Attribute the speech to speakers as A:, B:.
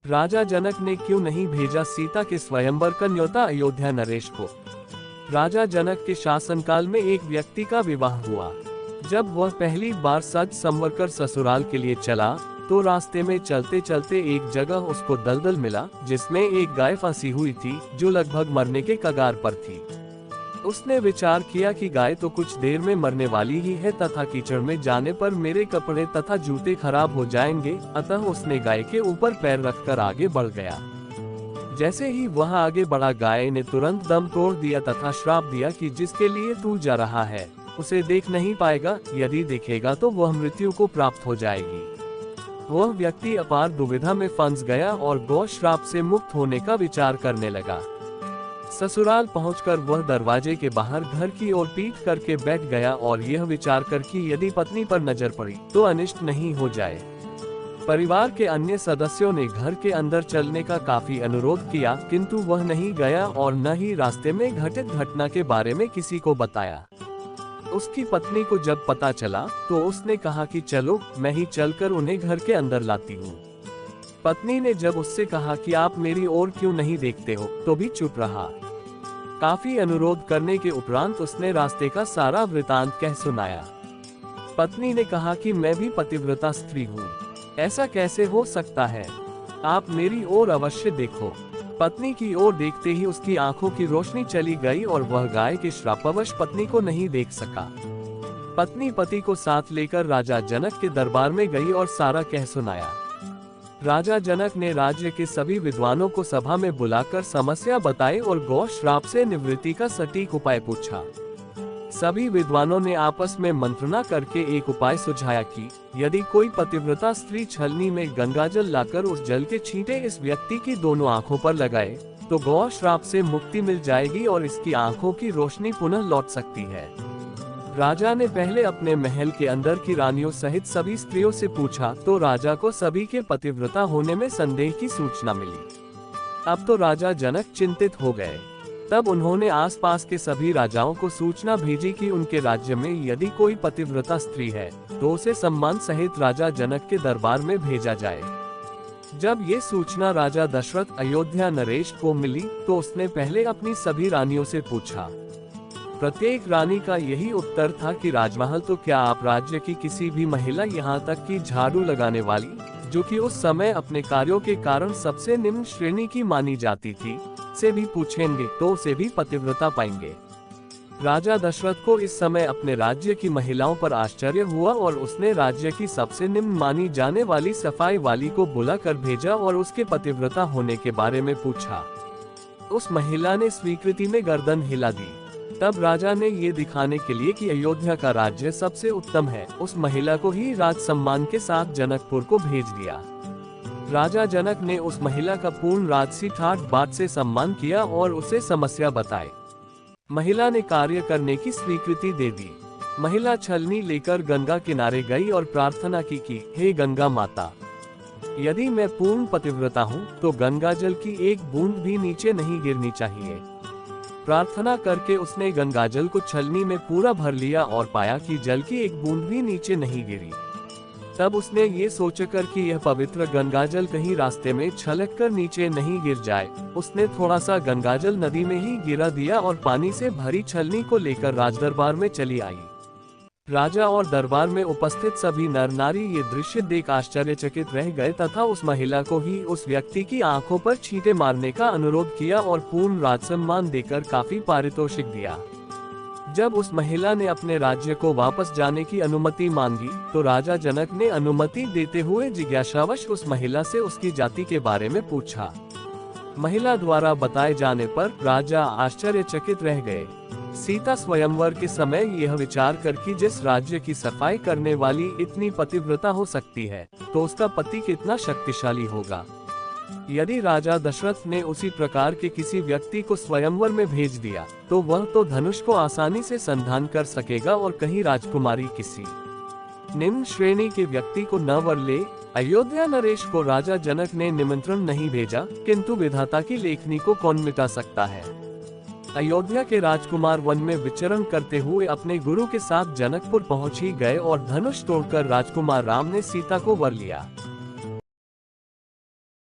A: राजा जनक ने क्यों नहीं भेजा सीता के स्वयंवर का न्योता अयोध्या नरेश को। राजा जनक के शासनकाल में एक व्यक्ति का विवाह हुआ। जब वह पहली बार सज संवर कर ससुराल के लिए चला तो रास्ते में चलते चलते एक जगह उसको दलदल मिला जिसमें एक गाय फंसी हुई थी जो लगभग मरने के कगार पर थी। उसने विचार किया कि गाय तो कुछ देर में मरने वाली ही है तथा कीचड़ में जाने पर मेरे कपड़े तथा जूते खराब हो जाएंगे, अतः उसने गाय के ऊपर पैर रखकर आगे बढ़ गया। जैसे ही वह आगे बढ़ा, गाय ने तुरंत दम तोड़ दिया तथा श्राप दिया कि जिसके लिए तू जा रहा है उसे देख नहीं पाएगा, यदि देखेगा तो वह मृत्यु को प्राप्त हो जाएगी। वह व्यक्ति अपार दुविधा में फंस गया और गौ श्राप से मुक्त होने का विचार करने लगा। ससुराल पहुंचकर वह दरवाजे के बाहर घर की ओर पीठ करके बैठ गया और यह विचार कर कि यदि पत्नी पर नजर पड़ी तो अनिष्ट नहीं हो जाए। परिवार के अन्य सदस्यों ने घर के अंदर चलने का काफी अनुरोध किया, किंतु वह नहीं गया और न ही रास्ते में घटित घटना के बारे में किसी को बताया। उसकी पत्नी को जब पता चला तो उसने कहा कि चलो मैं ही चलकर उन्हें घर के अंदर लाती हूँ। पत्नी ने जब उससे कहा कि आप मेरी ओर क्यों नहीं देखते हो, तो भी चुप रहा। काफी अनुरोध करने के उपरांत उसने रास्ते का सारा वृतांत कह सुनाया। पत्नी ने कहा कि मैं भी पतिव्रता स्त्री हूँ, ऐसा कैसे हो सकता है, आप मेरी ओर अवश्य देखो। पत्नी की ओर देखते ही उसकी आंखों की रोशनी चली गई और वह गाय के श्रापवश पत्नी को नहीं देख सका। पत्नी पति को साथ लेकर राजा जनक के दरबार में गई और सारा कह सुनाया। राजा जनक ने राज्य के सभी विद्वानों को सभा में बुलाकर समस्या बताई और गौ श्राप से निवृत्ति का सटीक उपाय पूछा। सभी विद्वानों ने आपस में मंत्रणा करके एक उपाय सुझाया कि यदि कोई पतिव्रता स्त्री छलनी में गंगाजल लाकर उस जल के छींटे इस व्यक्ति की दोनों आंखों पर लगाए तो गौ श्राप से मुक्ति मिल जाएगी और इसकी आंखों की रोशनी पुनः लौट सकती है। राजा ने पहले अपने महल के अंदर की रानियों सहित सभी स्त्रियों से पूछा तो राजा को सभी के पतिव्रता होने में संदेह की सूचना मिली। अब तो राजा जनक चिंतित हो गए। तब उन्होंने आसपास के सभी राजाओं को सूचना भेजी कि उनके राज्य में यदि कोई पतिव्रता स्त्री है तो उसे सम्मान सहित राजा जनक के दरबार में भेजा जाए। जब ये सूचना राजा दशरथ अयोध्या नरेश को मिली तो उसने पहले अपनी सभी रानियों से पूछा। प्रत्येक रानी का यही उत्तर था कि राजमहल तो क्या, आप राज्य की किसी भी महिला, यहाँ तक कि झाड़ू लगाने वाली, जो कि उस समय अपने कार्यों के कारण सबसे निम्न श्रेणी की मानी जाती थी, से भी पूछेंगे तो उसे भी पतिव्रता पाएंगे। राजा दशरथ को इस समय अपने राज्य की महिलाओं पर आश्चर्य हुआ और उसने राज्य की सबसे निम्न मानी जाने वाली सफाई वाली को बुलाकर भेजा और उसके पतिव्रता होने के बारे में पूछा। उस महिला ने स्वीकृति में गर्दन हिला दी। तब राजा ने ये दिखाने के लिए कि अयोध्या का राज्य सबसे उत्तम है, उस महिला को ही राज सम्मान के साथ जनकपुर को भेज दिया। राजा जनक ने उस महिला का पूर्ण राजसी ठाट बाट से सम्मान किया और उसे समस्या बताई। महिला ने कार्य करने की स्वीकृति दे दी। महिला छलनी लेकर गंगा किनारे गई और प्रार्थना की कि हे गंगा माता, यदि मैं पूर्ण पतिव्रता हूँ तो गंगा जल की एक बूंद भी नीचे नहीं गिरनी चाहिए। प्रार्थना करके उसने गंगाजल को छलनी में पूरा भर लिया और पाया कि जल की एक बूंद भी नीचे नहीं गिरी। तब उसने ये सोचकर कि यह पवित्र गंगाजल कहीं रास्ते में छलककर नीचे नहीं गिर जाए, उसने थोड़ा सा गंगाजल नदी में ही गिरा दिया और पानी से भरी छलनी को लेकर राजदरबार में चली आई। राजा और दरबार में उपस्थित सभी नर नारी ये दृश्य देख आश्चर्यचकित रह गए तथा उस महिला को ही उस व्यक्ति की आंखों पर छींटे मारने का अनुरोध किया और पूर्ण राजसम्मान देकर काफी पारितोषिक दिया। जब उस महिला ने अपने राज्य को वापस जाने की अनुमति मांगी तो राजा जनक ने अनुमति देते हुए जिज्ञासावश उस महिला से उसकी जाति के बारे में पूछा। महिला द्वारा बताए जाने पर राजा आश्चर्यचकित रह गए। सीता स्वयंवर के समय यह विचार कर कि जिस राज्य की सफाई करने वाली इतनी पतिव्रता हो सकती है तो उसका पति कितना शक्तिशाली होगा। यदि राजा दशरथ ने उसी प्रकार के किसी व्यक्ति को स्वयंवर में भेज दिया तो वह तो धनुष को आसानी से संधान कर सकेगा और कहीं राजकुमारी किसी निम्न श्रेणी के व्यक्ति को न वर ले। अयोध्या नरेश को राजा जनक ने निमंत्रण नहीं भेजा, किंतु विधाता की लेखनी को कौन मिटा सकता है। अयोध्या के राजकुमार वन में विचरण करते हुए अपने गुरु के साथ जनकपुर पहुंच ही गए और धनुष तोड़कर राजकुमार राम ने सीता को वर लिया।